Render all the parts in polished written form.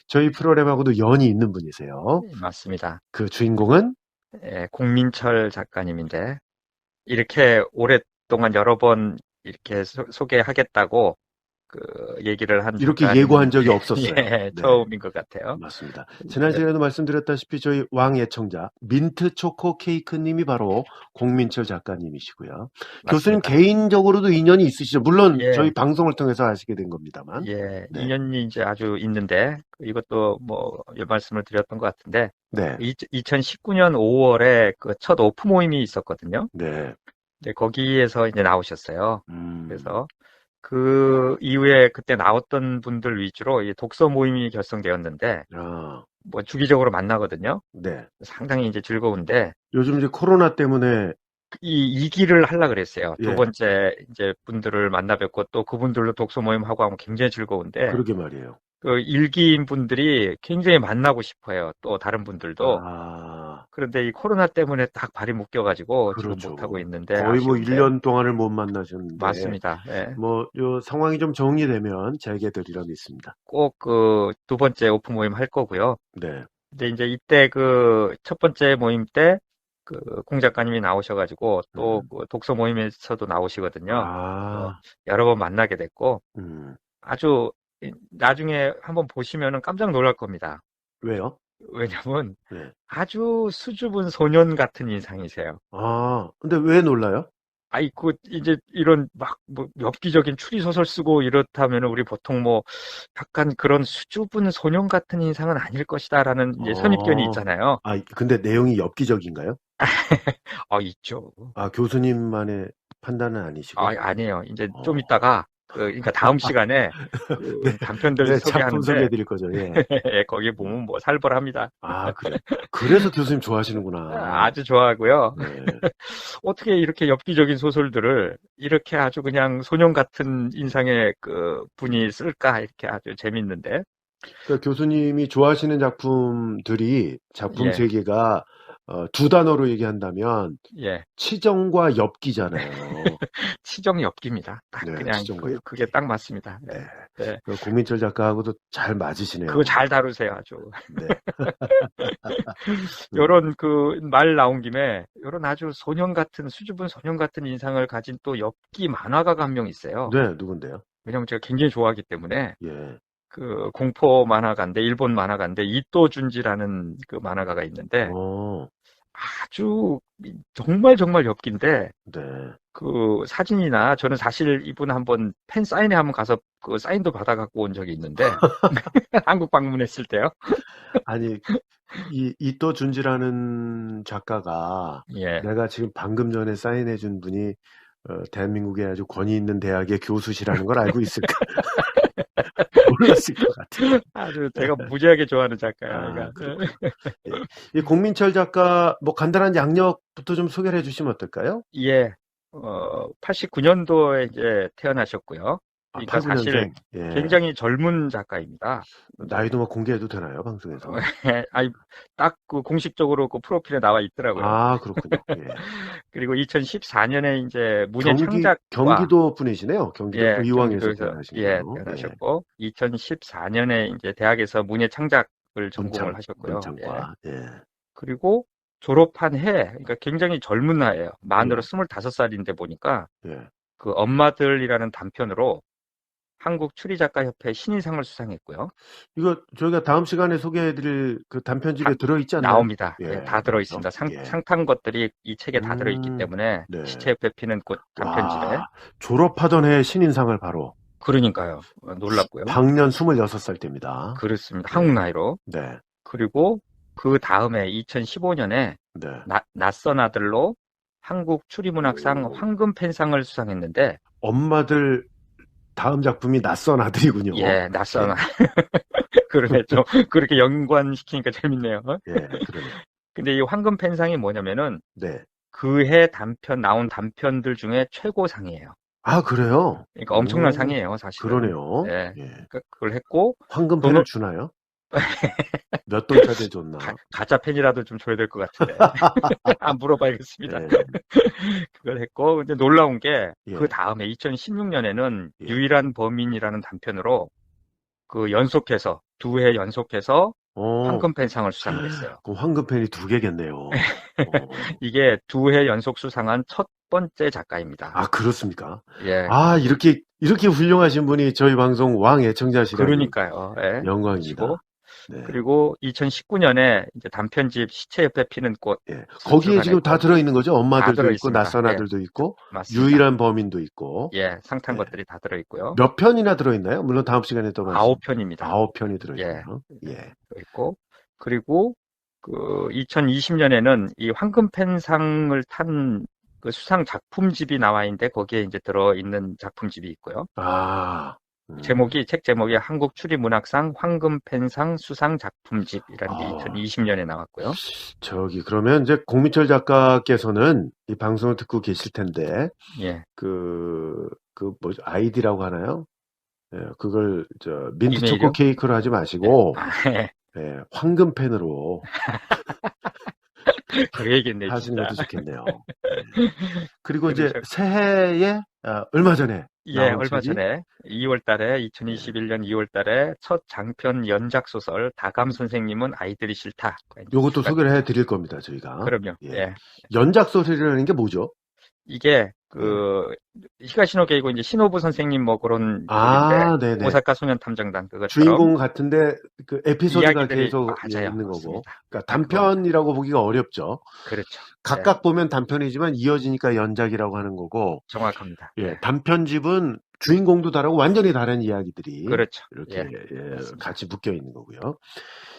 저희 프로그램하고도 연이 있는 분이세요. 맞습니다. 그 주인공은 예, 공민철 작가님인데 이렇게 오랫동안 여러 번 이렇게 소개하겠다고 그 얘기를 한 이렇게 예고한 작가님은 적이 없었어요. 예, 네. 처음인 것 같아요. 맞습니다. 지난 시간에도 말씀드렸다시피 저희 왕 애청자 민트 초코 케이크님이 바로 공민철 작가님이시고요. 교수님 맞습니다. 개인적으로도 인연이 있으시죠? 물론 저희 예, 방송을 통해서 아시게 된 겁니다만. 예, 네. 인연이 이제 아주 있는데 이것도 뭐 말씀을 드렸던 것 같은데 네. 2019년 5월에 그 첫 오프 모임이 있었거든요. 네. 네, 거기에서 이제 나오셨어요. 음. 그래서 그 이후에 그때 나왔던 분들 위주로 이 독서 모임이 결성되었는데 아. 뭐 주기적으로 만나거든요. 네. 상당히 이제 즐거운데 요즘 이제 코로나 때문에 이 기를 하려 그랬어요. 두 예. 번째 이제 분들을 만나 뵙고 또 그분들로 독서 모임 하고 하면 굉장히 즐거운데 그러게 말이에요. 그 일기인 분들이 굉장히 만나고 싶어요. 또 다른 분들도. 아. 그런데 이 코로나 때문에 딱 발이 묶여가지고 지금 못하고 그렇죠. 있는데 거의 뭐 1 아쉬운데 년 동안을 못 만나셨는데 맞습니다. 예. 뭐 요 상황이 좀 정리되면 재개되리라 믿습니다. 꼭 그 두 번째 오픈 모임 할 거고요. 네. 근데 이제 이때 그 첫 번째 모임 때 그 공 작가님이 나오셔가지고 또 음. 그 독서 모임에서도 나오시거든요. 그래서 아. 여러 번 만나게 됐고 음. 아주 나중에 한번 보시면은 깜짝 놀랄 겁니다. 왜요? 왜냐면 네. 아주 수줍은 소년 같은 인상이세요. 아. 근데 왜 놀라요? 아이, 이제 이런 막, 뭐, 엽기적인 추리소설 쓰고 이렇다면 우리 보통 뭐, 약간 그런 수줍은 소년 같은 인상은 아닐 것이다라는 이제 선입견이 어. 있잖아요. 아 근데 내용이 엽기적인가요? 있죠. 아 교수님만의 판단은 아니시고? 아니에요. 이제 좀 어. 이따가, 그러니까 다음 시간에 네. 그 단편들 네. 작품 소개해 소개하는데, 드릴 거죠. 예. 거기 음. 보면 뭐 살벌합니다. 아 그래요. 그래서 교수님 좋아하시는구나. 아주 좋아하고요. 네. 어떻게 이렇게 엽기적인 소설들을 이렇게 아주 그냥 소년 같은 인상의 그 분이 쓸까? 이렇게 아주 재밌는데. 그러니까 교수님이 좋아하시는 작품들이 작품 예, 세계가 두 단어로 얘기한다면 예. 치정과 엽기잖아요. 치정 엽기입니다. 딱 네. 그냥 치정과 그게 엽기. 딱 맞습니다. 네. 예, 예. 그 공민철 작가하고도 잘 그거 맞으시네요. 잘 다루세요, 아주. 네. 음. 요런 그 말 나온 김에 요런 아주 소년 같은 수줍은 소년 같은 인상을 가진 또 엽기 만화가가 한 명 있어요. 네. 누군데요? 왜냐면 제가 굉장히 좋아하기 때문에 예. 그 공포 만화가인데 일본 만화가인데 이또 준지라는 그 만화가가 있는데 어. 아주 정말 정말 엽기인데 네. 그 사진이나 저는 사실 이분 한번 팬 사인회 한번 가서 그 사인도 받아 갖고 온 적이 있는데 한국 방문했을 때요. 아니 이 이또 준지라는 작가가 예. 내가 지금 방금 전에 사인해 준 분이 대한민국의 아주 권위 있는 대학의 교수시라는 걸 알고 있을까? 몰랐을 것 같아요. 아주 제가 무지하게 좋아하는 작가야, 아 얘가. 그렇군요. 예. 이 공민철 작가 뭐 간단한 양력부터 좀 소개를 해 주시면 어떨까요? 예. 89년도에 이제 태어나셨고요. 아 그러니까 89 사실 년생. 예. 굉장히 젊은 작가입니다. 네. 나이도 뭐 공개해도 되나요? 방송에서? 아니, 딱 그 공식적으로 그 프로필에 나와 있더라고요. 아 그렇군요. 예. 그리고 2014년에 이제 문예 창작과 경기도 분이시네요. 경기도 예, 의왕에서 경기도에서 예, 태어나신군요. 예. 태어나셨고 2014년에 이제 대학에서 문예 창작을 전공을 하셨고요. 예. 문창과. 예. 그리고 졸업한 그러니까 굉장히 젊은 나이에요. 만으로 예. 25살인데 보니까 예. 그 엄마들이라는 단편으로 한국 추리작가협회 신인상을 수상했고요. 이거 저희가 다음 시간에 소개해 드릴 그 다 단편집에 들어 있지 않나요? 나옵니다. 예, 예. 다 들어 그렇죠. 있습니다. 예. 상탄 것들이 이 책에 다 들어 있기 때문에 네. 시체옆에 피는 꽃 단편집에 와. 졸업하던 해에 신인상을 바로 그러니까요. 놀랍고요. 방년 26살 때입니다. 그렇습니다. 네. 한국 나이로. 네. 그리고 그 다음에 2015년에 네. 낯선 아들로 한국 추리문학상 황금펜상을 수상했는데, 엄마들 다음 작품이 낯선 아들이군요. 예, 낯선, 예. 그러네. 좀, 그렇게 연관시키니까 재밌네요. 예. 그러네요. 근데 이 황금펜상이 뭐냐면은, 네. 그해 나온 단편들 중에 최고상이에요. 아 그래요? 그러니까 엄청난 오. 상이에요, 사실은. 그러네요. 예. 예. 그러니까 그걸 했고, 황금펜을 돈을, 주나요? 몇 돈짜리 줬나? 가짜 펜이라도 좀 줘야 될 것 같은데. 안 물어봐야겠습니다. 예. 그걸 했고, 근데 놀라운 게, 그 예. 다음에 2016년에는 예. 유일한 범인이라는 단편으로 그 연속해서 2회 연속해서 어, 황금펜상을 수상을 했어요. 그럼 황금펜이 2개겠네요. 이게 2회 연속 수상한 첫 번째 작가입니다. 아, 그렇습니까? 예, 아, 이렇게 훌륭하신 분이 저희 방송 왕 애청자시라니 그러니까요. 예, 영광입니다. 그러시고 네. 그리고 2019년에 이제 단편집 시체 옆에 피는 꽃 예. 거기에 지금 다 출간했고 들어있는 거죠? 다 엄마들도 들어 있고, 있습니다. 낯선 예, 아들도 있고, 맞습니다. 유일한 범인도 있고, 예, 상탄 예. 것들이 다 들어 있고요. 몇 편이나 들어있나요? 물론 다음 시간에 또 말씀. 9편입니다. 9편이 예, 들어있고요. 예. 들어 있고 그리고 그 2020년에는 이 황금펜상을 탄 그 수상 작품집이 나와 있는데 거기에 이제 들어 있는 작품집이 있고요. 아, 책 제목이 한국 추리문학상 황금펜상 수상 작품집이라는 게 아. 2020년에 나왔고요. 그러면 이제 공민철 작가께서는 이 방송을 듣고 계실 텐데, 예, 뭐죠? 아이디라고 하나요? 예, 그걸, 민트 이메일이요? 초코 케이크로 하지 마시고, 아, 예. 예, 황금펜으로 그래야겠네, 하시는 진짜. 것도 좋겠네요. 예. 그리고 이제 그러죠. 새해에, 얼마 전에 예, 나온 얼마 책이, 전에 2월 달에 2021년 2월 달에 첫 장편 연작 소설 다감 선생님은 아이들이 싫다. 요것도 소개를 해 드릴 겁니다, 저희가. 그럼요. 예. 예. 연작 소설이라는 게 뭐죠? 이게 히가시노 게이고 이제 시노부 선생님 뭐 그런 아, 쪽인데 네네. 오사카 소년 탐정단 그것처럼 주인공 같은데 그 에피소드가 이야기들이 계속 맞아요. 있는 거고. 맞습니다. 그러니까 단편이라고 보기가 어렵죠. 그렇죠. 각각 보면 단편이지만 이어지니까 연작이라고 하는 거고. 정확합니다. 예, 단편집은 주인공도 다르고 완전히 다른 이야기들이 그렇죠. 이렇게 맞습니다. 같이 묶여 있는 거고요.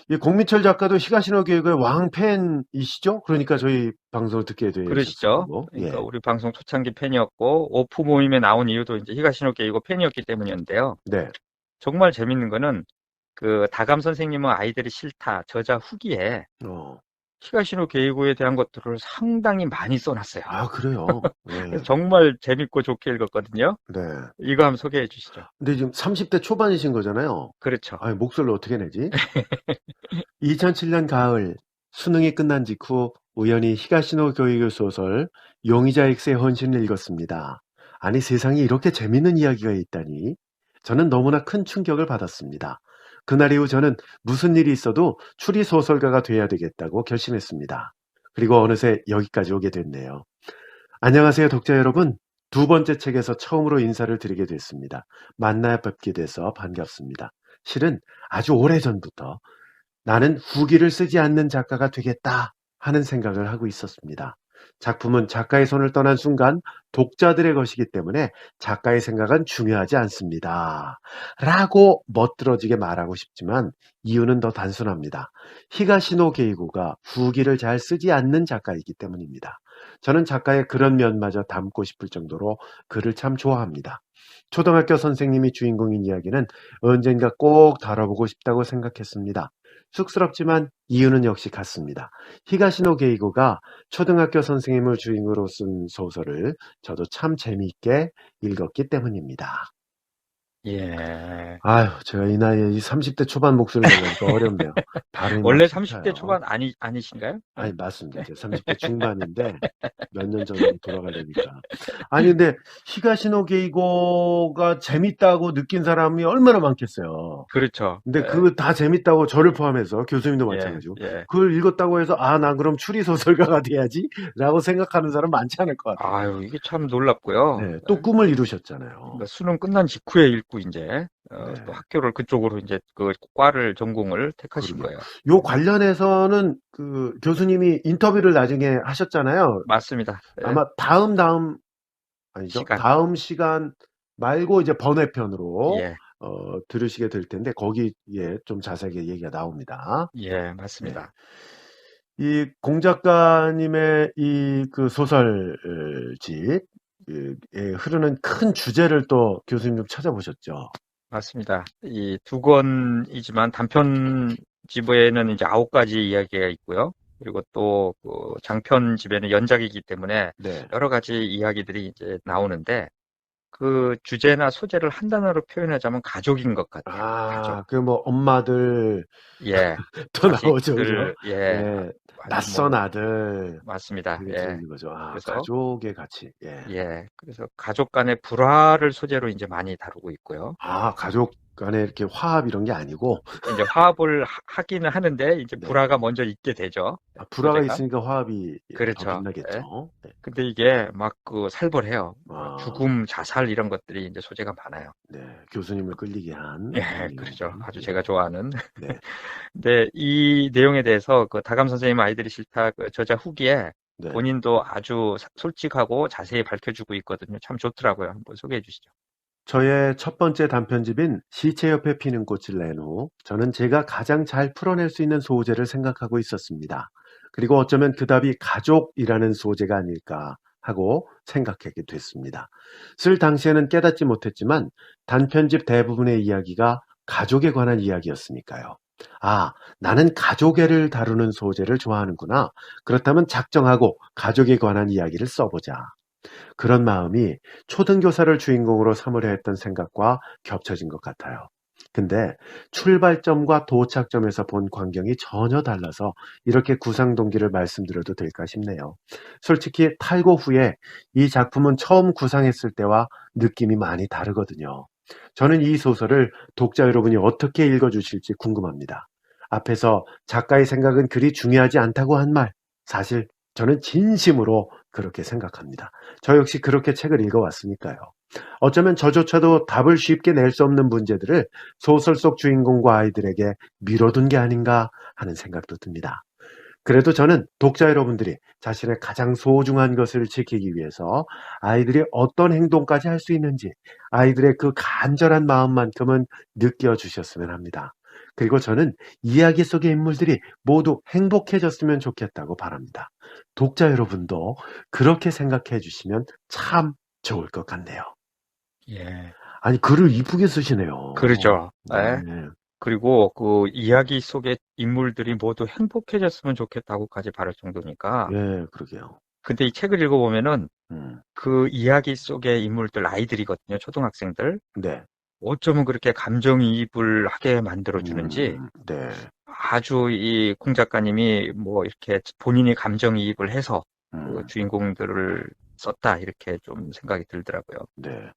이 공민철 작가도 히가시노 게이고의 왕팬이시죠? 그러니까 저희 방송을 듣게 되셨고. 그러시죠. 그러니까 우리 방송 초창기 팬이었고 오프 모임에 나온 이유도 이제 히가시노 게이고 팬이었기 때문이었는데요. 네. 정말 재밌는 거는 그 다감 선생님은 아이들이 싫다 저자 후기에 히가시노 게이고에 대한 것들을 상당히 많이 써놨어요. 아, 그래요? 그래서 정말 재밌고 좋게 읽었거든요. 네. 이거 한번 소개해 주시죠. 근데 지금 30대 초반이신 거잖아요. 그렇죠. 아니, 목소리를 어떻게 내지? 2007년 가을 수능이 끝난 직후 우연히 히가시노 게이고 소설 용의자 X의 헌신을 읽었습니다. 아니, 세상에 이렇게 재밌는 이야기가 있다니. 저는 너무나 큰 충격을 받았습니다. 그날 이후 저는 무슨 일이 있어도 추리 소설가가 돼야 되겠다고 결심했습니다. 그리고 어느새 여기까지 오게 됐네요. 안녕하세요, 독자 여러분. 2번째 책에서 처음으로 인사를 드리게 됐습니다. 만나 뵙게 돼서 반갑습니다. 실은 아주 오래전부터 나는 후기를 쓰지 않는 작가가 되겠다 하는 생각을 하고 있었습니다. 작품은 작가의 손을 떠난 순간 독자들의 것이기 때문에 작가의 생각은 중요하지 않습니다. 라고 멋들어지게 말하고 싶지만 이유는 더 단순합니다. 히가시노 게이고가 후기를 잘 쓰지 않는 작가이기 때문입니다. 저는 작가의 그런 면마저 담고 싶을 정도로 그를 참 좋아합니다. 초등학교 선생님이 주인공인 이야기는 언젠가 꼭 다뤄보고 싶다고 생각했습니다. 쑥스럽지만 이유는 역시 같습니다. 히가시노 게이고가 초등학교 선생님을 주인공으로 쓴 소설을 저도 참 재미있게 읽었기 때문입니다. 예. 아유, 제가 이 나이에 이 30대 초반 목소리를 내니까 어렵네요. 발음이 원래 막 30대 씹혀요. 초반 아니신가요? 아니, 맞습니다. 제가 30대 중반인데 몇 년 전으로 돌아가려니까. 아니, 근데 히가시노 게이고가 재밌다고 느낀 사람이 얼마나 많겠어요. 그렇죠. 근데 그거 다 재밌다고 저를 포함해서 교수님도 마찬가지고 예. 그걸 읽었다고 해서 아, 나 그럼 추리 소설가가 돼야지 라고 생각하는 사람 많지 않을 것 같아요. 아유, 이게 참 놀랍고요. 네, 또 꿈을 이루셨잖아요. 그러니까 수능 끝난 직후에 읽고 이제 네. 또 학교를 그쪽으로 이제 그 과를 전공을 택하신 그럼요. 거예요. 요 관련해서는 그 교수님이 인터뷰를 나중에 하셨잖아요. 맞습니다. 예. 아마 아니죠? 시간. 다음 시간 말고 이제 번외편으로 예. 들으시게 될 텐데 거기에 좀 자세하게 얘기가 나옵니다. 예, 맞습니다. 이 공 작가님의 이 그 소설집에 흐르는 큰 주제를 또 교수님 좀 찾아보셨죠? 맞습니다. 이 2권이지만 단편집에는 이제 9가지 이야기가 있고요. 그리고 또 그 장편집에는 연작이기 때문에 네. 여러 가지 이야기들이 이제 나오는데 그 주제나 소재를 한 단어로 표현하자면 가족인 것 같아요. 가족. 그 뭐 엄마들 예. 또 나오죠, 그죠? 자식들, 예. 낯선 아들. 맞습니다. 그게 예. 들어있는 거죠. 그래서 가족의 가치. 예. 예. 그래서 가족 간의 불화를 소재로 이제 많이 다루고 있고요. 가족 간에 이렇게 화합 이런 게 아니고, 이제 화합을 하기는 하는데 이제 네. 불화가 먼저 있게 되죠. 불화가 소재가. 있으니까 화합이 더 그렇죠. 예. 빛나겠죠. 네. 근데 이게 막 그 살벌해요. 막 아, 죽음, 자살 이런 것들이 이제 소재가 많아요. 네. 교수님을 끌리게 한 그런 예, 그렇죠. 내용들. 아주 네. 제가 좋아하는. 네. 근데 이 내용에 대해서 그 다감 선생님 아이들이 싫다 그 저자 후기에 네. 본인도 아주 솔직하고 자세히 밝혀주고 있거든요. 참 좋더라고요. 한번 소개해 주시죠. 저의 첫 번째 단편집인 시체 옆에 피는 꽃을 낸 후 저는 제가 가장 잘 풀어낼 수 있는 소재를 생각하고 있었습니다. 그리고 어쩌면 그 답이 가족이라는 소재가 아닐까 하고 생각하게 됐습니다. 쓸 당시에는 깨닫지 못했지만 단편집 대부분의 이야기가 가족에 관한 이야기였으니까요. 아, 나는 가족애를 다루는 소재를 좋아하는구나. 그렇다면 작정하고 가족에 관한 이야기를 써보자. 그런 마음이 초등교사를 주인공으로 삼으려 했던 생각과 겹쳐진 것 같아요. 근데 출발점과 도착점에서 본 광경이 전혀 달라서 이렇게 구상 동기를 말씀드려도 될까 싶네요. 솔직히 탈고 후에 이 작품은 처음 구상했을 때와 느낌이 많이 다르거든요. 저는 이 소설을 독자 여러분이 어떻게 읽어주실지 궁금합니다. 앞에서 작가의 생각은 그리 중요하지 않다고 한 말, 사실 저는 진심으로 그렇게 생각합니다. 저 역시 그렇게 책을 읽어왔으니까요. 어쩌면 저조차도 답을 쉽게 낼 수 없는 문제들을 소설 속 주인공과 아이들에게 미뤄둔 게 아닌가 하는 생각도 듭니다. 그래도 저는 독자 여러분들이 자신의 가장 소중한 것을 지키기 위해서 아이들이 어떤 행동까지 할 수 있는지 아이들의 그 간절한 마음만큼은 느껴주셨으면 합니다. 그리고 저는 이야기 속의 인물들이 모두 행복해졌으면 좋겠다고 바랍니다. 독자 여러분도 그렇게 생각해 주시면 참 좋을 것 같네요. 예. 아니, 글을 이쁘게 쓰시네요. 그러죠. 네. 예. 그리고 그 이야기 속의 인물들이 모두 행복해졌으면 좋겠다고까지 바랄 정도니까. 예, 그러게요. 근데 이 책을 읽어보면은 음, 그 이야기 속의 인물들 아이들이거든요. 초등학생들. 네. 어쩌면 그렇게 감정이입을 하게 만들어주는지 네. 아주 이 공 작가님이 뭐 이렇게 본인이 감정이입을 해서 그 음, 주인공들을 썼다 이렇게 좀 생각이 들더라고요. 네.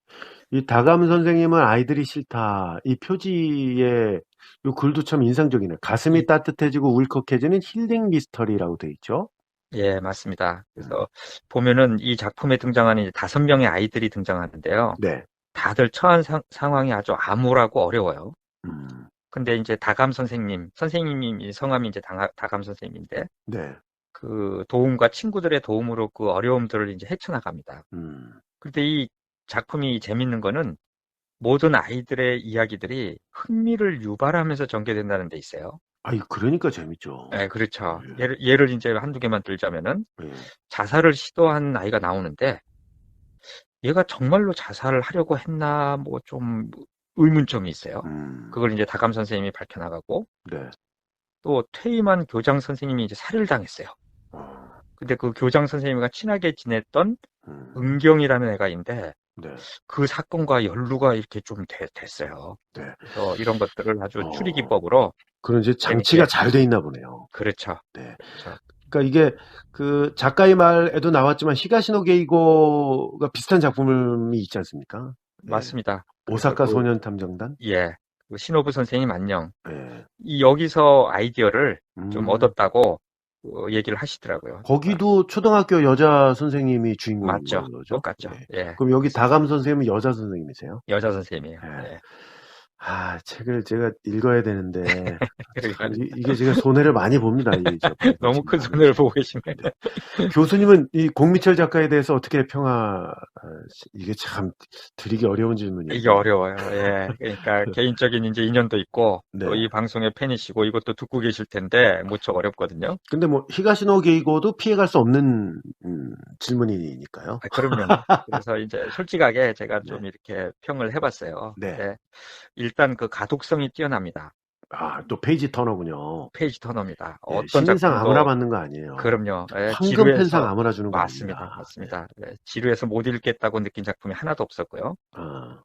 이 다감 선생님은 아이들이 싫다. 이 표지에 이 글도 참 인상적이네요. 가슴이 이- 따뜻해지고 울컥해지는 힐링 미스터리라고 돼 있죠. 예, 맞습니다. 음, 그래서 보면은 이 작품에 등장하는 이제 5명의 아이들이 등장하는데요. 네. 다들 처한 상황이 아주 암울하고 어려워요. 음, 근데 이제 다감 선생님이 성함이 이제 다감 선생님인데 네. 그 도움과 친구들의 도움으로 그 어려움들을 이제 헤쳐나갑니다. 음, 근데 이 작품이 재밌는 거는 모든 아이들의 이야기들이 흥미를 유발하면서 전개된다는 데 있어요. 아이, 그러니까 재밌죠. 예, 그렇죠. 예, 예를 이제 한두 개만 들자면은 예. 자살을 시도한 아이가 나오는데 얘가 정말로 자살을 하려고 했나 뭐 좀 의문점이 있어요. 음, 그걸 이제 다감 선생님이 밝혀나가고 네. 또 퇴임한 교장 선생님이 이제 살해를 당했어요. 어, 근데 그 교장 선생님과 친하게 지냈던 음, 은경이라는 애가 있는데 네. 그 사건과 연루가 이렇게 좀 됐어요. 네. 그래서 이런 것들을 아주 어, 추리기법으로 그런 이제 장치가 재밌게. 잘 돼 있나 보네요. 그렇죠. 네. 그렇죠. 그러니까 이게 그 작가의 말에도 나왔지만 히가시노 게이고가 비슷한 작품이 있지 않습니까? 예. 맞습니다. 그래서 오사카 소년 탐정단? 예. 그 신호부 선생님 안녕. 예. 이 여기서 아이디어를 좀 음. 얻었다고 얘기를 하시더라고요. 거기도 초등학교 여자 선생님이 주인공인 맞죠. 거죠? 똑같죠. 예. 예. 그럼 여기 맞습니다. 다감 선생님은 여자 선생님이세요? 여자 선생님이에요. 예. 예. 아, 책을 제가 읽어야 되는데 그러게 참 말입니다. 이게 제가 손해를 많이 봅니다. 너무 큰 손해를 보고 계시네요. 네. 교수님은 이 공미철 작가에 대해서 어떻게 이게 참 드리기 어려운 질문이에요. 이게 어려워요. 예. 그러니까 개인적인 이제 인연도 있고 또 네. 이 방송의 팬이시고 이것도 듣고 계실 텐데 무척 어렵거든요. 근데 뭐 히가시노 게이고도 피해갈 수 없는 질문이니까요. 아, 그럼요. 그래서 이제 솔직하게 제가 네. 좀 이렇게 평을 해봤어요. 네. 근데 일단 그 가독성이 뛰어납니다. 아, 또 페이지 터너군요. 페이지 터너입니다. 예, 어떤 신인상 아무나 작품도 받는 거 아니에요. 그럼요. 예, 황금펜상 지루해서 아무나 주는 거 맞습니다. 아닙니다. 맞습니다. 예, 지루해서 못 읽겠다고 느낀 작품이 하나도 없었고요. 아,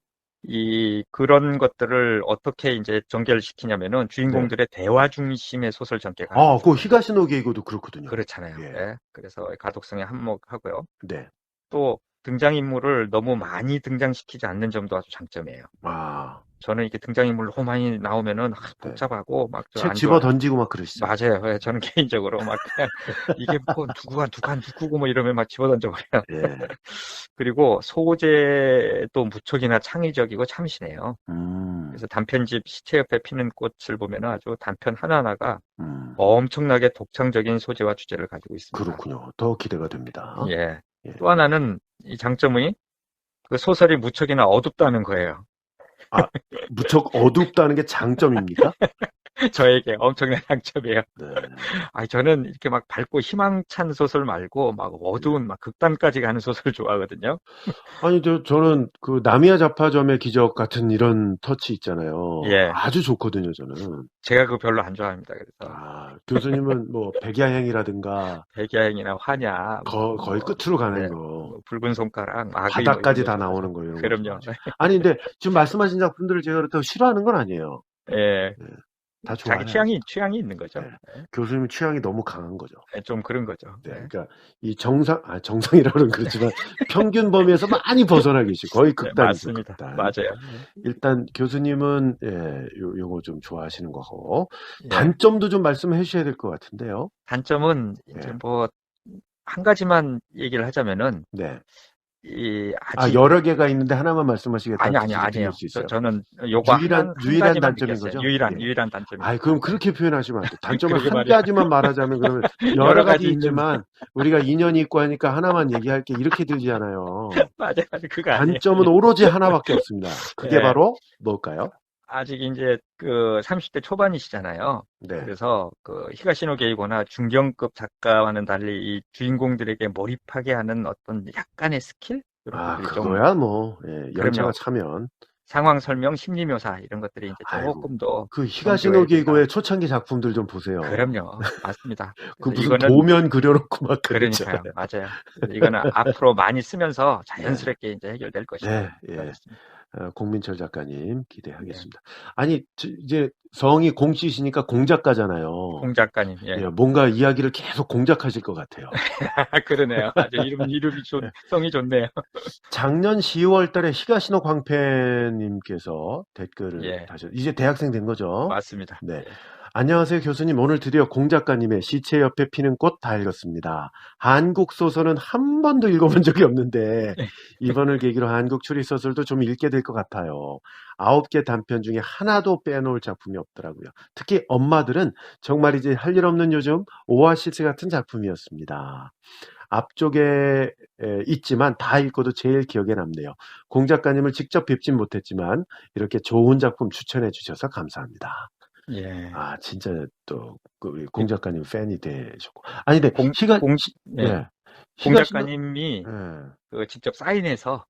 그런 것들을 어떻게 이제 전개를 시키냐면은 네. 주인공들의 대화 중심의 소설 전개가 아, 그 좋아요. 히가시노 게이고도 그렇거든요. 그렇잖아요. 예. 예, 그래서 가독성에 한몫하고요. 네. 또 등장인물을 너무 많이 등장시키지 않는 점도 아주 장점이에요. 아, 저는 이렇게 등장인물 너무 많이 나오면은 네. 복잡하고 막 저 책 안 집어 좋아요. 던지고 막 그러시죠. 맞아요. 예, 저는 개인적으로 막 그냥 이게 뭐 누구고 뭐 이러면 막 집어던져 버려요. 예. 그리고 소재도 무척이나 창의적이고 참신해요. 음, 그래서 단편집 시체 옆에 피는 꽃을 보면 아주 단편 하나하나가 음, 엄청나게 독창적인 소재와 주제를 가지고 있습니다. 그렇군요. 더 기대가 됩니다. 예. 예. 또 하나는 이 장점이 그 소설이 무척이나 어둡다는 거예요. 아, 무척 어둡다는 게 장점입니까? 저에게 엄청난 장점이에요. 네. 저는 이렇게 막 밝고 희망찬 소설 말고 막 어두운 막 극단까지 가는 소설 좋아하거든요. 아니, 저는 그 나미야 잡화점의 기적 같은 이런 터치 있잖아요. 예. 아주 좋거든요, 저는. 제가 그거 별로 안 좋아합니다. 그래서 교수님은 뭐 백야행이라든가 백야행이나 화냐, 거의 끝으로 가는 네, 거, 뭐 붉은 손가락, 악의 뭐 이런 바닥까지 거 다 좋아하죠. 나오는 거 이런 거 그럼요. 좋아하죠. 아니, 근데 지금 말씀하신 작품들을 제가 그렇다고 싫어하는 건 아니에요. 예. 네, 다 자기 좋아해요. 취향이 있는 거죠. 네. 교수님 취향이 너무 강한 거죠. 좀 그런 거죠. 네, 네. 그러니까 이 정상이라고는 그렇지만 평균 범위에서 많이 벗어나 계시고 거의 네, 극단이죠. 맞습니다. 극단. 맞아요. 일단 교수님은 요거 좀 좋아하시는 거고 예. 단점도 좀 말씀해 주셔야 될 것 같은데요. 단점은 이제 뭐 한 가지만 얘기를 하자면은 네. 아직 여러 개가 있는데 하나만 말씀하시겠다고 아니에요. 들릴 수 있어요. 저는 요거 유일한 한 가지만 단점인 느꼈어요. 거죠? 유일한 단점입니다. 그럼 그렇게 표현하시면 안 돼. 단점을 그러게 한 말이야. 가지만 말하자면 그러면 여러 여러 가지 가지 있지만 우리가 인연이 있고 하니까 하나만 얘기할게 이렇게 들리잖아요. 맞아요. 그거 아니에요. 단점은 오로지 하나밖에 없습니다. 그게 네. 바로 뭘까요? 아직 이제 그 30대 초반이시잖아요. 네. 그래서 그 히가시노 게이고나 중견급 작가와는 달리 이 주인공들에게 몰입하게 하는 어떤 약간의 스킬? 이런 것들이 좀 그거야 뭐 열차가 그럼요. 차면 상황 설명, 심리 묘사 이런 것들이 이제 조금 더 그 히가시노 게이고의 초창기 작품들 좀 보세요. 그럼요. 맞습니다. 그 무슨 이거는 도면 그려놓고 막 그러니까요. 맞아요. 이거는 앞으로 많이 쓰면서 자연스럽게 이제 해결될 것이다. 네. 공민철 작가님 기대하겠습니다. 아니 이제 성이 공씨시니까 공작가잖아요. 공 작가님. 예. 뭔가 이야기를 계속 공작하실 것 같아요. 그러네요. 아주 이름이 성이 좋네요. 작년 10월 달에 히가시노 광팬님께서 댓글을 다셨 이제 대학생 된 거죠? 맞습니다. 네. 안녕하세요 교수님. 오늘 드디어 공 작가님의 시체 옆에 피는 꽃 다 읽었습니다. 한국 소설은 한 번도 읽어본 적이 없는데 이번을 계기로 한국 추리 소설도 좀 읽게 될 것 같아요. 9개 단편 중에 하나도 빼놓을 작품이 없더라고요. 특히 엄마들은 정말 이제 할 일 없는 요즘 오아시스 같은 작품이었습니다. 앞쪽에 있지만 다 읽고도 제일 기억에 남네요. 공 작가님을 직접 뵙진 못했지만 이렇게 좋은 작품 추천해 주셔서 감사합니다. 예. 진짜 또 공 작가님 팬이 되셨고. 아니 근데 공 작가님이 그 직접 사인해서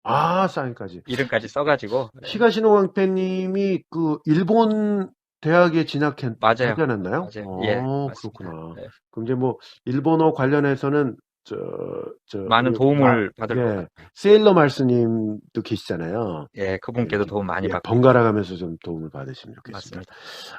사인까지 이름까지 써가지고 히가시노 광팬님이 그 일본 대학에 진학하지 않았나요? 맞아요. 예, 그렇구나. 네. 그럼 이제 뭐 일본어 관련해서는 많은 도움을 받을 것 같아요. 세일러 말스님도 계시잖아요. 예, 그분께도 도움 많이 받고 번갈아 가면서 좀 도움을 받으시면 좋겠습니다. 맞습니다.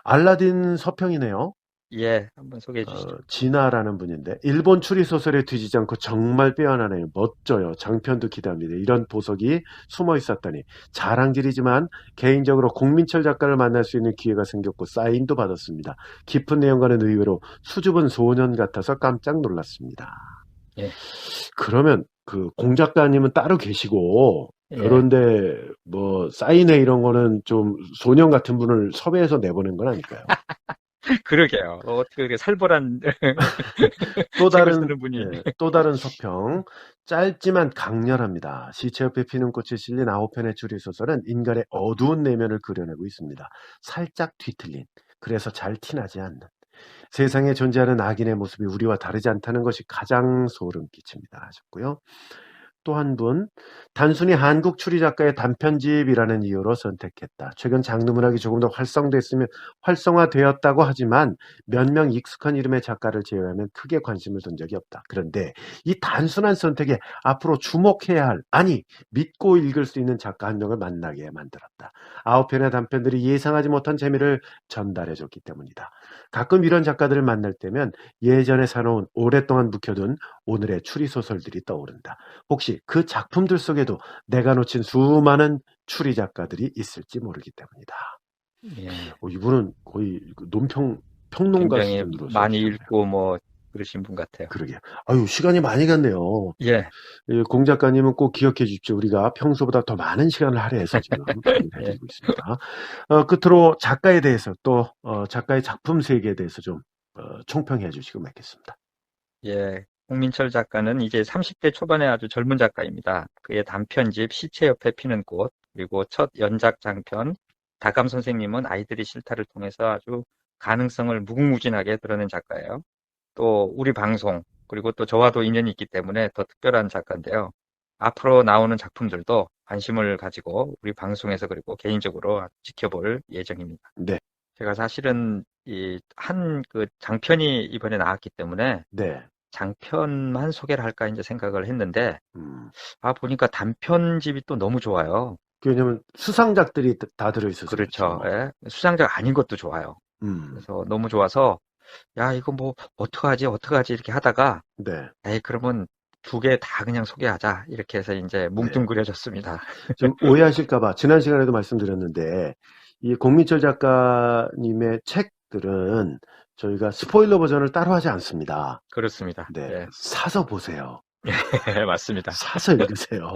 알라딘 서평이네요. 예, 한번 소개해 주시죠. 진아라는 분인데 일본 추리 소설에 뒤지지 않고 정말 빼어나네요. 멋져요. 장편도 기대합니다. 이런 보석이 숨어 있었다니. 자랑질이지만 개인적으로 공민철 작가를 만날 수 있는 기회가 생겼고 사인도 받았습니다. 깊은 내용과는 의외로 수줍은 소년 같아서 깜짝 놀랐습니다. 예. 그러면 그 공 작가님은 따로 계시고 그런데 뭐 사인회 이런 거는 좀 소년 같은 분을 섭외해서 내보낸 건 아닐까요? 그러게요. 어떻게 그렇게 살벌한 또 다른 서평. 짧지만 강렬합니다. 시체 옆에 피는 꽃이 실린 9편의 추리소설은 인간의 어두운 내면을 그려내고 있습니다. 살짝 뒤틀린, 그래서 잘 티나지 않는 세상에 존재하는 악인의 모습이 우리와 다르지 않다는 것이 가장 소름 끼칩니다 하셨고요. 또 한 분, 단순히 한국 추리 작가의 단편집이라는 이유로 선택했다. 최근 장르 문학이 조금 더 활성화되었다고 하지만 몇 명 익숙한 이름의 작가를 제외하면 크게 관심을 둔 적이 없다. 그런데 이 단순한 선택에 앞으로 주목해야 할, 믿고 읽을 수 있는 작가 한 명을 만나게 만들었다. 9편의 단편들이 예상하지 못한 재미를 전달해줬기 때문이다. 가끔 이런 작가들을 만날 때면 예전에 사놓은 오랫동안 묵혀둔 오늘의 추리소설들이 떠오른다. 혹시 혹시 그 작품들 속에도 내가 놓친 수많은 추리 작가들이 있을지 모르기 때문이다. 예. 이분은 거의 그 평론가 굉장히 수준으로 많이 써주셨네요. 읽고 뭐 그러신 분 같아요. 그러게요. 아유, 시간이 많이 갔네요. 예, 공 작가님은 꼭 기억해 주십시오. 우리가 평소보다 더 많은 시간을 할애해서 지금 얘기를 예, 해드리고 있습니다. 끝으로 작가에 대해서 또 작가의 작품 세계에 대해서 좀 총평해 주시고 맺겠습니다. 예. 홍민철 작가는 이제 30대 초반의 아주 젊은 작가입니다. 그의 단편집 시체 옆에 피는 꽃, 그리고 첫 연작 장편 다감 선생님은 아이들이 싫다를 통해서 아주 가능성을 무궁무진하게 드러낸 작가예요. 또 우리 방송, 그리고 또 저와도 인연이 있기 때문에 더 특별한 작가인데요. 앞으로 나오는 작품들도 관심을 가지고 우리 방송에서 그리고 개인적으로 지켜볼 예정입니다. 네, 제가 사실은 그 장편이 이번에 나왔기 때문에 네. 장편만 소개를 할까 이제 생각을 했는데, 음. 보니까 단편집이 또 너무 좋아요. 왜냐면 수상작들이 다 들어있어서 그렇죠. 그렇죠. 예. 수상자가 아닌 것도 좋아요. 음. 그래서 너무 좋아서, 야, 이거 뭐, 어떡하지, 이렇게 하다가, 네. 에이, 그러면 두 개 다 그냥 소개하자. 이렇게 해서 이제 뭉뚱그려졌습니다. 좀 오해하실까봐 지난 시간에도 말씀드렸는데 이 공민철 작가님의 책들은 저희가 스포일러 버전을 따로 하지 않습니다. 그렇습니다. 네, 예. 사서 보세요. 맞습니다. 사서 읽으세요.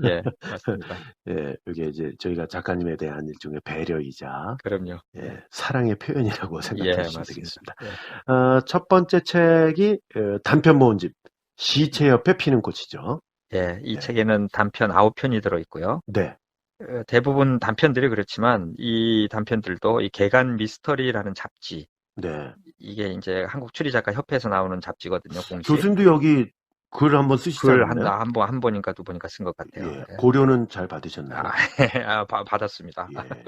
예, 맞습니다. 예, 이게 이제 저희가 작가님에 대한 일종의 배려이자 그럼요. 사랑의 표현이라고 예, 생각하시면 맞습니다. 되겠습니다. 예. 첫 번째 책이 단편 모음집 시체 옆에 피는 꽃이죠. 예, 이 네. 책에는 단편 9편이 들어있고요. 네. 대부분 단편들이 그렇지만 이 단편들도 이 개간 미스터리라는 잡지, 네. 이게 이제 한국 추리작가 협회에서 나오는 잡지거든요, 공식. 교수님도 여기 글 한번 쓰시지 글 않나요? 한 번인가 두 번인가 쓴 것 같아요. 예. 예. 고려는 잘 받으셨나요? 받았습니다. 예.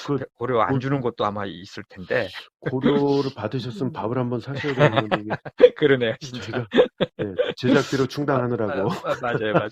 그 고려 안 주는 것도 아마 있을 텐데. 고려를 받으셨으면 밥을 한번 사셔야 되는 건데 이게 그러네요, 진짜. 제가 제작비로 충당하느라고. 맞아요.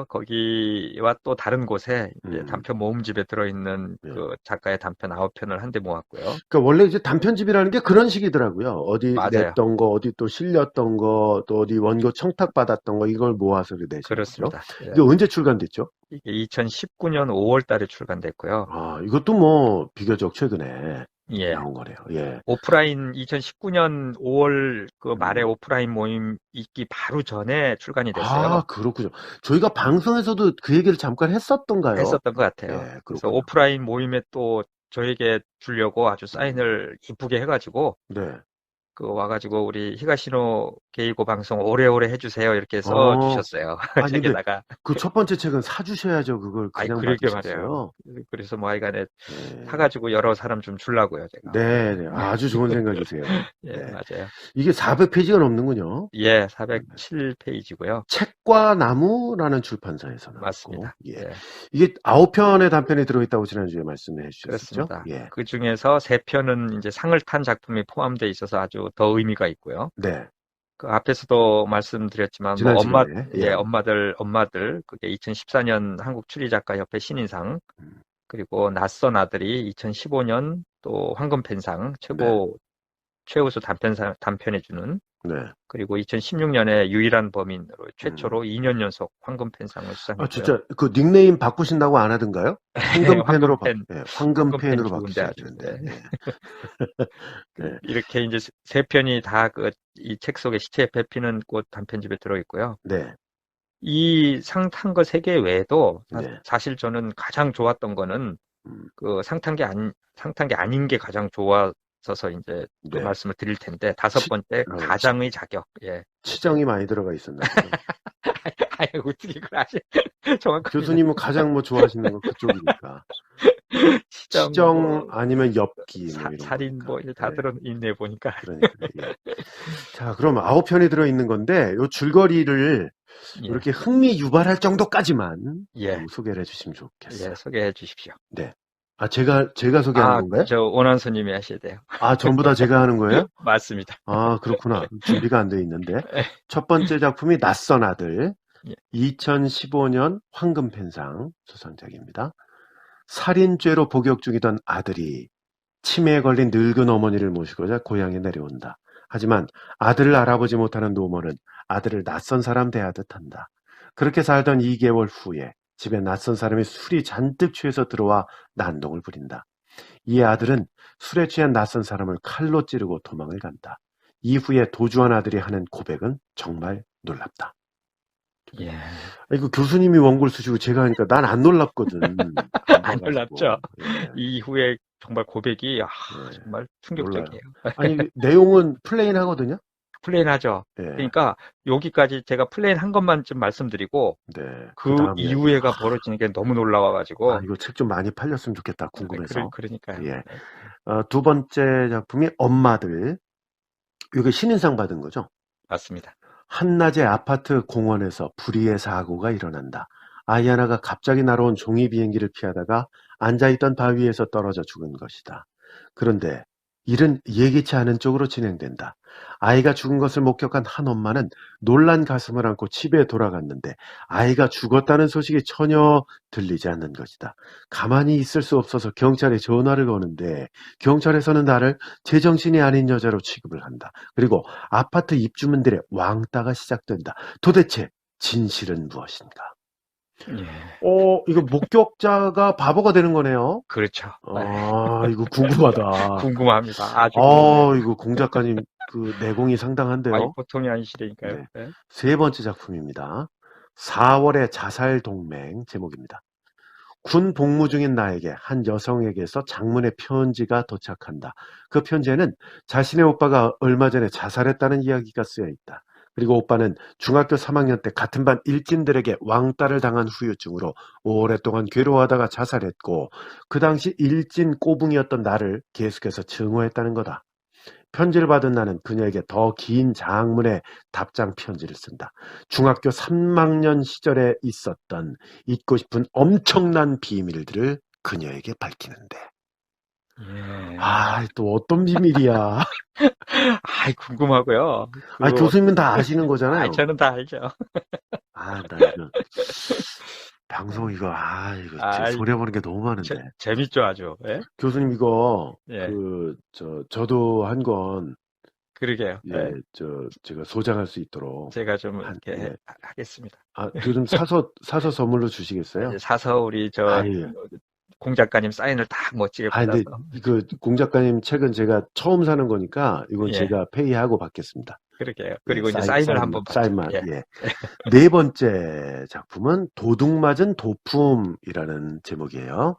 거기와 또 다른 곳에 이제 단편 모음집에 들어있는 예. 그 작가의 단편 9편을 한데 모았고요. 그러니까 원래 이제 단편집이라는 게 그런 식이더라고요. 어디 맞아요. 냈던 거, 어디 또 실렸던 거, 또 어디 원고 청탁 받았던 거 이걸 모아서 내신 거죠. 그렇습니다. 예. 이게 언제 출간됐죠? 이게 2019년 5월 달에 출간됐고요. 이것도 뭐 비교적 최근에 예. 나온 거네요. 예. 오프라인 2019년 5월 그 말에 오프라인 모임 있기 바로 전에 출간이 됐어요. 그렇군요. 저희가 방송에서도 그 얘기를 잠깐 했었던가요? 했었던 것 같아요. 예, 그래서 오프라인 모임에 또 저에게 주려고 아주 사인을 이쁘게 해가지고 네. 그 와가지고 우리 히가시노 게이고 방송 오래오래 해주세요 이렇게 써주셨어요. 책에다가. 그 첫 번째 책은 사주셔야죠. 그걸 그냥 그러게 받으셨어요. 말이에요. 그래서 뭐 하여간에 사가지고 여러 사람 좀 주려고요, 제가. 네, 아주 좋은 생각이세요. 예, 네. 맞아요. 이게 400페이지가 넘는군요. 예, 407페이지고요. 책과 나무라는 출판사에서 나왔고. 맞습니다. 예. 이게 9편의 단편이 들어있다고 지난주에 말씀해 주셨죠? 그렇습니다. 예. 그 중에서 3편은 이제 상을 탄 작품이 포함되어 있어서 아주 더 의미가 있고요. 네. 그 앞에서도 말씀드렸지만 지난 뭐 시간에, 엄마들 그게 2014년 한국 추리작가협회 신인상, 그리고 낯선 아들이 2015년 또 황금펜상 최우수 단편해 주는, 네. 그리고 2016년에 유일한 범인으로 최초로 2년 연속 황금펜상을 수상했고요. 진짜 그 닉네임 바꾸신다고 안 하던가요? 황금펜으로 황금펜으로 바꾸셔야 좋은데 되는데. 네. 네. 이렇게 이제 3편이 다 이 책 속에 시체에 피는 꽃 단편집에 들어있고요. 네. 이 상 탄 거 3개 외에도 네. 사실 저는 가장 좋았던 거는 그 상 탄 게 아닌 게 가장 좋았어서 이제 또 네. 말씀을 드릴 텐데, 5번째 가장의 자격. 예. 치정이 많이 들어가 있었나요? 어떻게 그걸 아시? 정확하게. 교수님은 가장 뭐 좋아하시는 건 그쪽이니까. 치정 아니면 엽기 뭐 이런 살인 거니까. 뭐 이제 다 들어있네 보니까. 그러니까. 예. 자, 그럼 9편이 들어 있는 건데 요 줄거리를 이렇게 흥미 유발할 정도까지만 소개를 해주시면 좋겠어요. 예, 소개해 주십시오. 네. 제가 소개하는 건가요? 저 원한수님이 하셔야 돼요. 전부 다 제가 하는 거예요? 맞습니다. 그렇구나. 준비가 안 돼 있는데. 첫 번째 작품이 낯선 아들. 2015년 황금펜상 수상작입니다. 살인죄로 복역 중이던 아들이 치매에 걸린 늙은 어머니를 모시고자 고향에 내려온다. 하지만 아들을 알아보지 못하는 노모는 아들을 낯선 사람 대하듯 한다. 그렇게 살던 2개월 후에 집에 낯선 사람이 술이 잔뜩 취해서 들어와 난동을 부린다. 이 아들은 술에 취한 낯선 사람을 칼로 찌르고 도망을 간다. 이후에 도주한 아들이 하는 고백은 정말 놀랍다. 예. 이거 교수님이 원고를 쓰시고 제가 하니까 난 안 놀랍거든. 안 안 봐가지고. 놀랍죠? 예, 이후에 정말 고백이 예, 정말 몰라요. 충격적이에요. 아니 내용은 플레인하거든요. 플레인하죠. 예, 그러니까 여기까지 제가 플레인한 것만 좀 말씀드리고 네. 그 그 다음 이야기. 이후에가 벌어지는 게 너무 놀라워가지고 이거 책 좀 많이 팔렸으면 좋겠다. 궁금해서. 그러니까요. 예. 네. 두 번째 작품이 엄마들. 이거 신인상 받은 거죠. 맞습니다. 한낮에 아파트 공원에서 불의의 사고가 일어난다. 아이 하나가 갑자기 날아온 종이 비행기를 피하다가 앉아있던 바위에서 떨어져 죽은 것이다. 그런데 일은 예기치 않은 쪽으로 진행된다. 아이가 죽은 것을 목격한 한 엄마는 놀란 가슴을 안고 집에 돌아갔는데 아이가 죽었다는 소식이 전혀 들리지 않는 것이다. 가만히 있을 수 없어서 경찰에 전화를 거는데 경찰에서는 나를 제정신이 아닌 여자로 취급을 한다. 그리고 아파트 입주민들의 왕따가 시작된다. 도대체 진실은 무엇인가? 예. 이거 목격자가 바보가 되는 거네요. 그렇죠. 이거 궁금하다. 궁금합니다. 아주 궁금해요. 이거 공 작가님 그 내공이 상당한데요. 보통이 아니시라니까요. 네. 네. 세 번째 작품입니다. 4월의 자살 동맹 제목입니다. 군 복무 중인 나에게 한 여성에게서 장문의 편지가 도착한다. 그 편지에는 자신의 오빠가 얼마 전에 자살했다는 이야기가 쓰여 있다. 그리고 오빠는 중학교 3학년 때 같은 반 일진들에게 왕따를 당한 후유증으로 오랫동안 괴로워하다가 자살했고 그 당시 일진 꼬붕이었던 나를 계속해서 증오했다는 거다. 편지를 받은 나는 그녀에게 더 긴 장문의 답장 편지를 쓴다. 중학교 3학년 시절에 있었던 잊고 싶은 엄청난 비밀들을 그녀에게 밝히는데. 예. 또 어떤 비밀이야. 궁금하고요. 교수님은 다 아시는 거잖아요. 저는 다 알죠. 나 이거 방송 이거 소리해보는 게 너무 많은데. 재밌죠, 아주. 예? 교수님 이거 예. 저도 한 권 그러게요. 예. 제가 소장할 수 있도록 제가 좀 이렇게 하겠습니다. 요즘 사서 선물로 주시겠어요? 사서 우리 공 작가님 사인을 딱 멋지게 근데 받아서. 공 작가님 책은 제가 처음 사는 거니까 이건 예. 제가 페이하고 받겠습니다. 그러게요. 그리고 이제 사인을 한번 받죠. 사인만. 예. 네 번째 작품은 도둑맞은 도품이라는 제목이에요.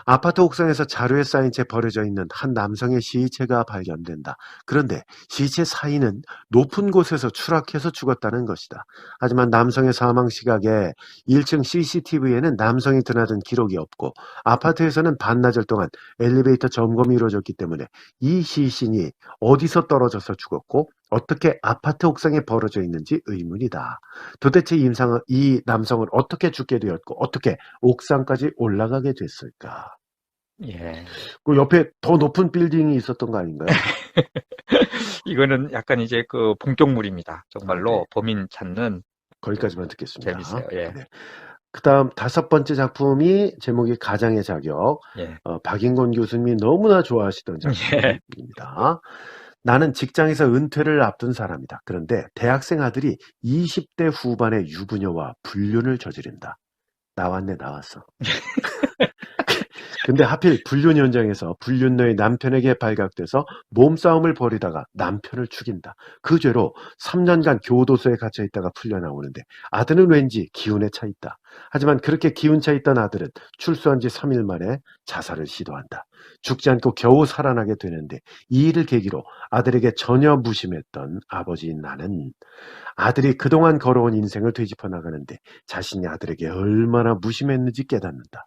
아파트 옥상에서 자루에 쌓인 채 버려져 있는 한 남성의 시체가 발견된다. 그런데 시체 사인은 높은 곳에서 추락해서 죽었다는 것이다. 하지만 남성의 사망 시각에 1층 CCTV에는 남성이 드나든 기록이 없고 아파트에서는 반나절 동안 엘리베이터 점검이 이루어졌기 때문에 이 시신이 어디서 떨어져서 죽었고 어떻게 아파트 옥상에 버려져 있는지 의문이다. 도대체 이 남성은 어떻게 죽게 되었고 어떻게 옥상까지 올라가게 됐을까? 예. 그 옆에 더 높은 빌딩이 있었던 거 아닌가요? 이거는 약간 이제 그 본격물입니다. 정말로 범인 찾는. 거기까지만 듣겠습니다. 재밌어요. 예. 네. 그 다음 다섯 번째 작품이 제목이 가장의 자격. 예. 박인권 교수님이 너무나 좋아하시던 작품입니다. 나는 직장에서 은퇴를 앞둔 사람이다. 그런데 대학생 아들이 20대 후반의 유부녀와 불륜을 저지른다. 나왔어. 근데 하필 불륜 현장에서 불륜녀의 남편에게 발각돼서 몸싸움을 벌이다가 남편을 죽인다. 그 죄로 3년간 교도소에 갇혀 있다가 풀려나오는데 아들은 왠지 기운에 차 있다. 하지만 그렇게 기운 차 있던 아들은 출소한 지 3일 만에 자살을 시도한다. 죽지 않고 겨우 살아나게 되는데 이 일을 계기로 아들에게 전혀 무심했던 아버지인 나는 아들이 그동안 걸어온 인생을 되짚어 나가는데 자신이 아들에게 얼마나 무심했는지 깨닫는다.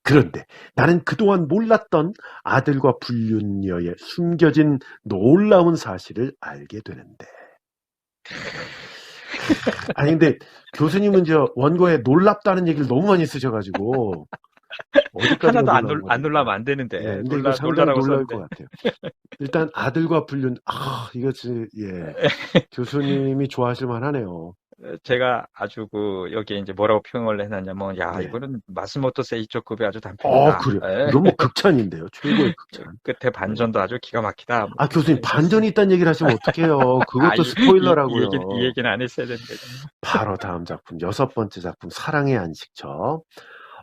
그런데 나는 그동안 몰랐던 아들과 불륜녀의 숨겨진 놀라운 사실을 알게 되는데. 근데 교수님은 원고에 놀랍다는 얘기를 너무 많이 쓰셔가지고 어디까지 하나도 안 놀라면 안 되는데. 근데 이거 상당히 놀랄 것 같아요. 일단 아들과 불륜, 교수님이 좋아하실 만하네요. 제가 아주 여기에 이제 뭐라고 표현을 해놨냐면, 야, 네. 이거는 마스모토 세이초급의 아주 단편이다. 그래요. 예. 이건 뭐 극찬인데요. 최고의 극찬. 끝에 반전도 아주 기가 막히다. 뭐 교수님, 반전이 있다는 얘기를 하시면 어떡해요. 그것도 스포일러라고요. 이 얘기는 안 했어야 되는데. 바로 다음 작품, 6번째 작품, 사랑의 안식처.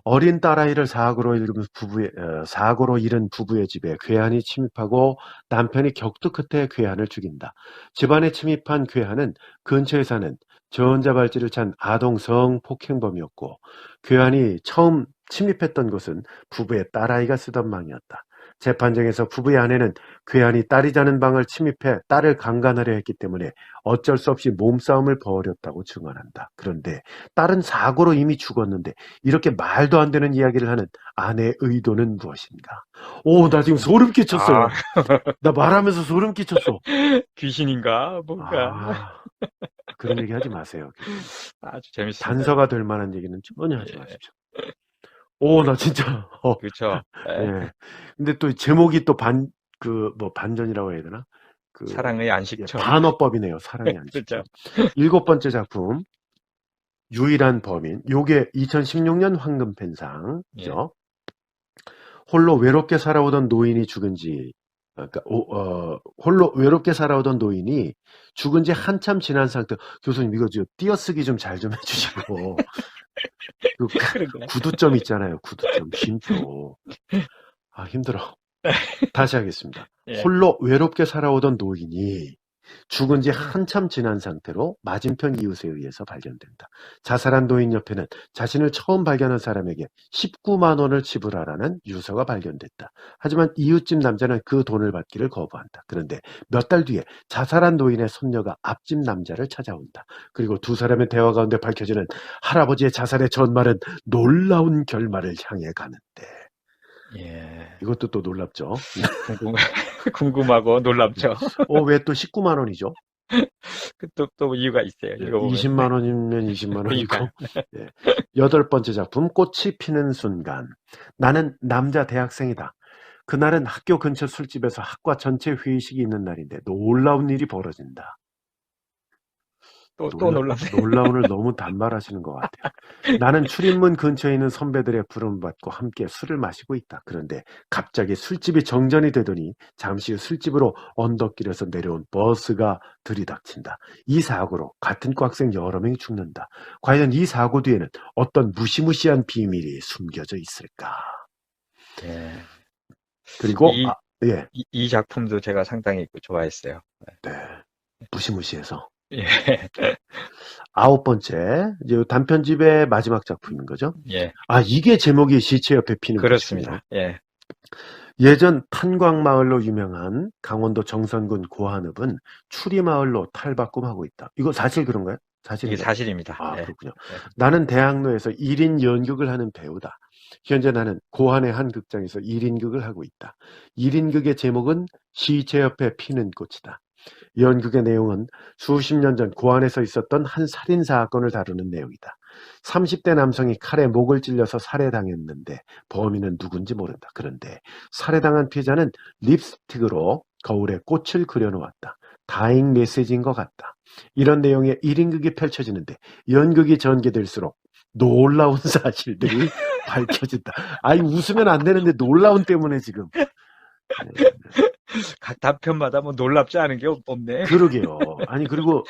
어린 딸아이를 사고로 잃은 부부의 집에 괴한이 침입하고 남편이 격투 끝에 괴한을 죽인다. 집안에 침입한 괴한은 근처에 사는 전자발찌를 찬 아동 성폭행범이었고, 괴한이 처음 침입했던 곳은 부부의 딸아이가 쓰던 방이었다. 재판정에서 부부의 아내는 괴한이 딸이 자는 방을 침입해 딸을 강간하려 했기 때문에 어쩔 수 없이 몸싸움을 벌였다고 증언한다. 그런데 딸은 사고로 이미 죽었는데 이렇게 말도 안 되는 이야기를 하는 아내의 의도는 무엇인가? 나 지금 소름 끼쳤어요. 나 말하면서 소름 끼쳤어. 귀신인가? 뭔가. 그런 얘기 하지 마세요. 아주 재밌습니다. 단서가 될 만한 얘기는 전혀 하지 마십시오. 나 진짜. 그렇죠. 예. 근데 또 제목이 또 반전이라고 해야 되나? 사랑의 안식처. 반어법이네요. 사랑의 안식처. 그렇죠. 7번째 작품. 유일한 범인. 요게 2016년 황금펜상이죠. 예. 홀로 외롭게 살아오던 노인이 죽은 지 홀로 외롭게 살아오던 노인이 죽은 지 한참 지난 상태. 교수님 이거 띄어쓰기 좀 잘 좀 해주시고 구두점 있잖아요. 구두점 쉼표. 힘들어. 다시 하겠습니다. 예. 홀로 외롭게 살아오던 노인이 죽은 지 한참 지난 상태로 맞은편 이웃에 의해서 발견된다. 자살한 노인 옆에는 자신을 처음 발견한 사람에게 19만 원을 지불하라는 유서가 발견됐다. 하지만 이웃집 남자는 그 돈을 받기를 거부한다. 그런데 몇 달 뒤에 자살한 노인의 손녀가 앞집 남자를 찾아온다. 그리고 두 사람의 대화 가운데 밝혀지는 할아버지의 자살의 전말은 놀라운 결말을 향해 가는데. 예. 이것도 또 놀랍죠. 궁금하고 놀랍죠. 왜 또 19만 원이죠? 또 이유가 있어요. 20만 원이면 20만 원이고. 8번째 작품, 꽃이 피는 순간. 나는 남자 대학생이다. 그날은 학교 근처 술집에서 학과 전체 회의식이 있는 날인데 놀라운 일이 벌어진다. 또 놀랍네. 놀라운을 너무 단말하시는 것 같아요. 나는 출입문 근처에 있는 선배들의 부름받고 함께 술을 마시고 있다. 그런데 갑자기 술집이 정전이 되더니 잠시 후 술집으로 언덕길에서 내려온 버스가 들이닥친다. 이 사고로 같은 과 학생 여러 명이 죽는다. 과연 이 사고 뒤에는 어떤 무시무시한 비밀이 숨겨져 있을까? 예. 그리고 이 작품도 제가 상당히 좋아했어요. 네. 무시무시해서. 예. 9번째, 이제 단편집의 마지막 작품인 거죠. 예. 이게 제목이 시체 옆에 피는 그렇습니다. 꽃입니다. 예. 예전 탄광마을로 유명한 강원도 정선군 고한읍은 추리마을로 탈바꿈하고 있다. 이거 사실 그런가요? 이게 사실입니다. 그렇군요. 나는 대학로에서 1인 연극을 하는 배우다. 현재 나는 고한의 한 극장에서 1인극을 하고 있다. 1인극의 제목은 시체 옆에 피는 꽃이다. 연극의 내용은 수십 년 전 고안에서 있었던 한 살인 사건을 다루는 내용이다. 30대 남성이 칼에 목을 찔려서 살해당했는데 범인은 누군지 모른다. 그런데 살해당한 피해자는 립스틱으로 거울에 꽃을 그려놓았다. 다잉 메시지인 것 같다. 이런 내용의 1인극이 펼쳐지는데 연극이 전개될수록 놀라운 사실들이 밝혀진다. 웃으면 안 되는데 놀라운 때문에 지금. 각 단편마다 놀랍지 않은 게 없네. 그러게요. 그리고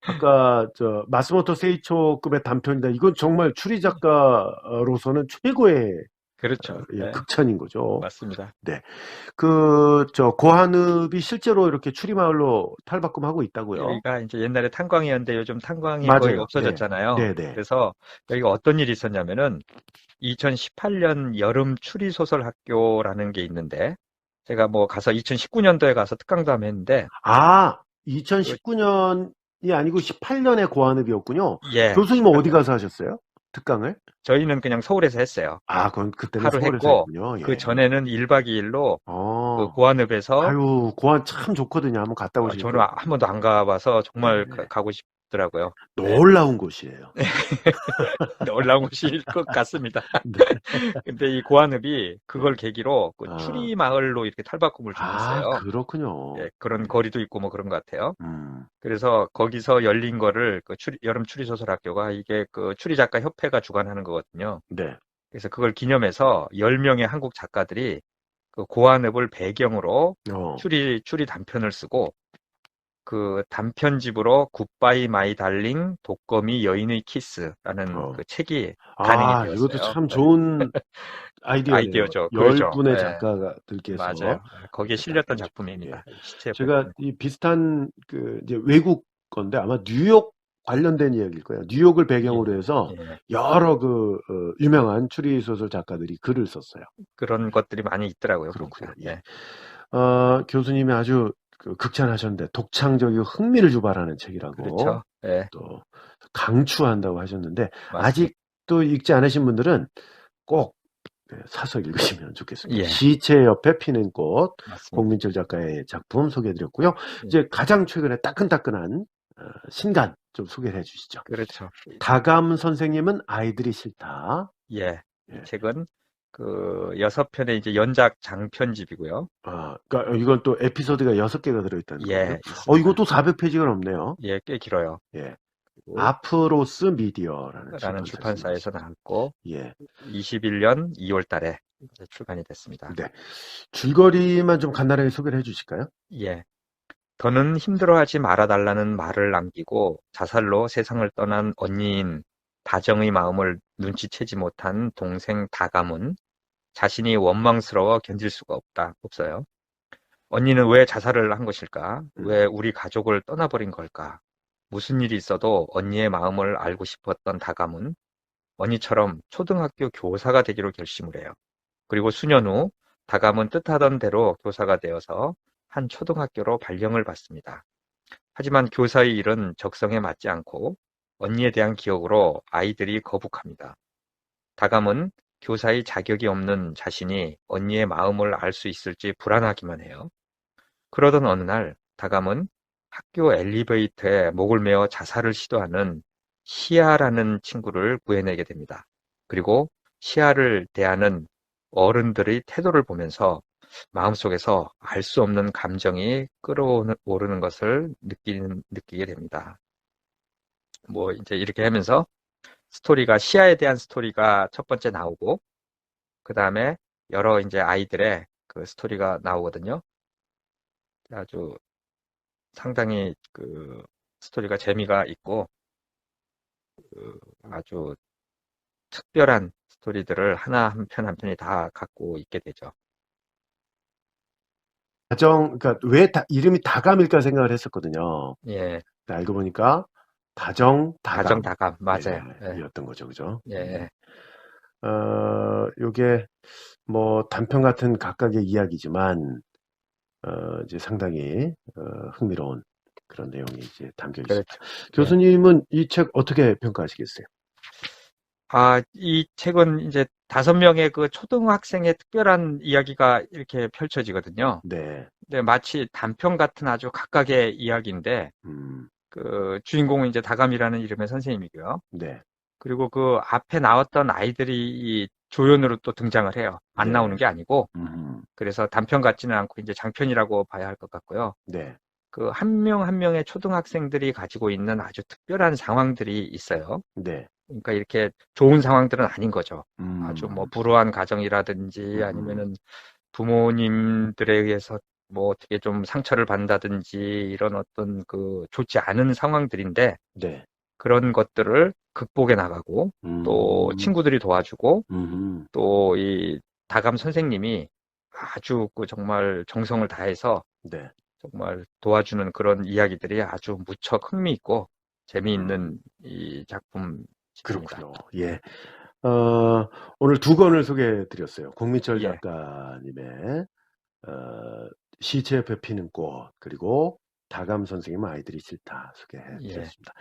아까 마스모토 세이초급의 단편이다. 이건 정말 추리 작가로서는 최고의 그렇죠. 극찬인 거죠. 맞습니다. 네. 고한읍이 실제로 이렇게 추리마을로 탈바꿈하고 있다고요. 여기가 이제 옛날에 탄광이었는데 요즘 탄광이 거의 없어졌잖아요. 네. 그래서 여기가 어떤 일이 있었냐면은 2018년 여름 추리소설 학교라는 게 있는데 제가 가서 2019년도에 가서 특강도 한번 했는데 2019년이 아니고 18년에 고한읍이었군요. 예. 교수님은 어디 가서 하셨어요? 특강을? 저희는 그냥 서울에서 했어요. 그럼 그때는 하루 서울에서 했고 했군요. 그 전에는 1박 2일로 그 고한읍에서 고한 참 좋거든요. 한번 갔다 오시죠. 저는 한 번도 안 가봐서 정말 가고 없더라고요. 네. 놀라운 곳이에요. 놀라운 곳일 것 같습니다. 네. 근데 이 고한읍이 그걸 계기로 그 아. 추리 마을로 이렇게 탈바꿈을 아, 당했어요. 그렇군요. 예, 그런 네. 거리도 있고 뭐 그런 것 같아요. 음. 그래서 거기서 열린 거를 그 여름 추리소설학교가 이게 그 추리작가 협회가 주관하는 거거든요. 네. 그래서 그걸 기념해서 10명의 한국 작가들이 그 고한읍을 배경으로 어. 추리 단편을 쓰고 그 단편집으로 굿바이 마이 달링 독거미 여인의 키스라는 어. 그 책이 간행이 아, 이것도 되었어요. 참 좋은 아이디어네요. 아이디어죠. 그러죠. 10분의 예, 작가들께서 맞아요. 거기에 이렇게 실렸던 단편집. 예. 작품입니다. 시체 제가 페피는. 이 비슷한 그 이제 외국 건데 아마 뉴욕 관련된 이야기일 거예요. 뉴욕을 배경으로 해서 예, 여러 유명한 추리 소설 작가들이 글을 썼어요. 그런 것들이 많이 있더라고요. 그렇군요. 보니까. 예. 교수님이 아주 극찬하셨는데 독창적이고 흥미를 유발하는 책이라고 그렇죠. 예, 또 강추한다고 하셨는데 맞습니다. 아직도 읽지 않으신 분들은 꼭 사서 읽으시면 좋겠습니다. 예. 시체 옆에 피는 꽃, 맞습니다. 공민철 작가의 작품 소개해드렸고요. 예. 이제 가장 최근에 따끈따끈한 신간 좀 소개해 주시죠. 그렇죠. 다감 선생님은 아이들이 싫다. 예. 이 예. 책은 그 6편의 이제 연작 장편집이고요. 그러니까 이건 또 에피소드가 6개가 들어있다는 예, 거예요. 있습니다. 이것도 400페이지가 넘네요. 예, 꽤 길어요. 예. 그리고 아프로스 미디어라는 라는 출판사에서 나왔고 예. 21년 2월 달에 이제 출간이 됐습니다. 네. 줄거리만 좀 간단하게 소개를 해 주실까요? 예. 더는 힘들어하지 말아달라는 말을 남기고 자살로 세상을 떠난 언니인 다정의 마음을 눈치채지 못한 동생 다감은 자신이 원망스러워 견딜 수가 없어요. 언니는 왜 자살을 한 것일까? 왜 우리 가족을 떠나버린 걸까? 무슨 일이 있어도 언니의 마음을 알고 싶었던 다감은 언니처럼 초등학교 교사가 되기로 결심을 해요. 그리고 수년 후 다감은 뜻하던 대로 교사가 되어서 한 초등학교로 발령을 받습니다. 하지만 교사의 일은 적성에 맞지 않고 언니에 대한 기억으로 아이들이 거북합니다. 다감은 교사의 자격이 없는 자신이 언니의 마음을 알 수 있을지 불안하기만 해요. 그러던 어느 날 다감은 학교 엘리베이터에 목을 메어 자살을 시도하는 시아라는 친구를 구해내게 됩니다. 그리고 시아를 대하는 어른들의 태도를 보면서 마음속에서 알 수 없는 감정이 끌어오르는 것을 느끼게 됩니다. 뭐 이제 이렇게 하면서 스토리가 시아에 대한 스토리가 첫 번째 나오고 그 다음에 여러 이제 아이들의 그 스토리가 나오거든요. 아주 상당히 그 스토리가 재미가 있고 아주 특별한 스토리들을 하나 한 편 한 편이 다 갖고 있게 되죠. 그러니까 왜 이름이 다감일까 생각을 했었거든요. 예, 알고 보니까 다감. 다감 맞아요. 예, 이었던 거죠, 그죠? 예, 요게 뭐 단편 같은 각각의 이야기지만 이제 상당히 흥미로운 그런 내용이 이제 담겨 있습니다. 그렇죠. 교수님은 이 책 어떻게 평가하시겠어요? 이 책은 이제 5명의 그 초등학생의 특별한 이야기가 이렇게 펼쳐지거든요. 네. 근데 마치 단편 같은 아주 각각의 이야기인데, 그 주인공은 이제 다감이라는 이름의 선생님이고요. 네. 그리고 그 앞에 나왔던 아이들이 이 조연으로 또 등장을 해요. 안 네. 나오는 게 아니고, 그래서 단편 같지는 않고 이제 장편이라고 봐야 할 것 같고요. 네. 그 한 명 한 명의 초등학생들이 가지고 있는 아주 특별한 상황들이 있어요. 네. 그러니까 이렇게 좋은 상황들은 아닌 거죠. 아주 뭐 음. 불우한 가정이라든지 아니면은 부모님들에 의해서 뭐 어떻게 좀 상처를 받는다든지 이런 어떤 그 좋지 않은 상황들인데 네. 그런 것들을 극복해 나가고 또 친구들이 도와주고 또 이 다감 선생님이 아주 그 정말 정성을 다해서 네. 정말 도와주는 그런 이야기들이 아주 무척 흥미있고 재미있는 이 작품입니다. 그렇군요. 예. 오늘 2권을 소개해 드렸어요. 공민철 예. 작가님의 시체 옆에 피는 꽃, 그리고 다감 선생님은 아이들이 싫다 소개해 드렸습니다.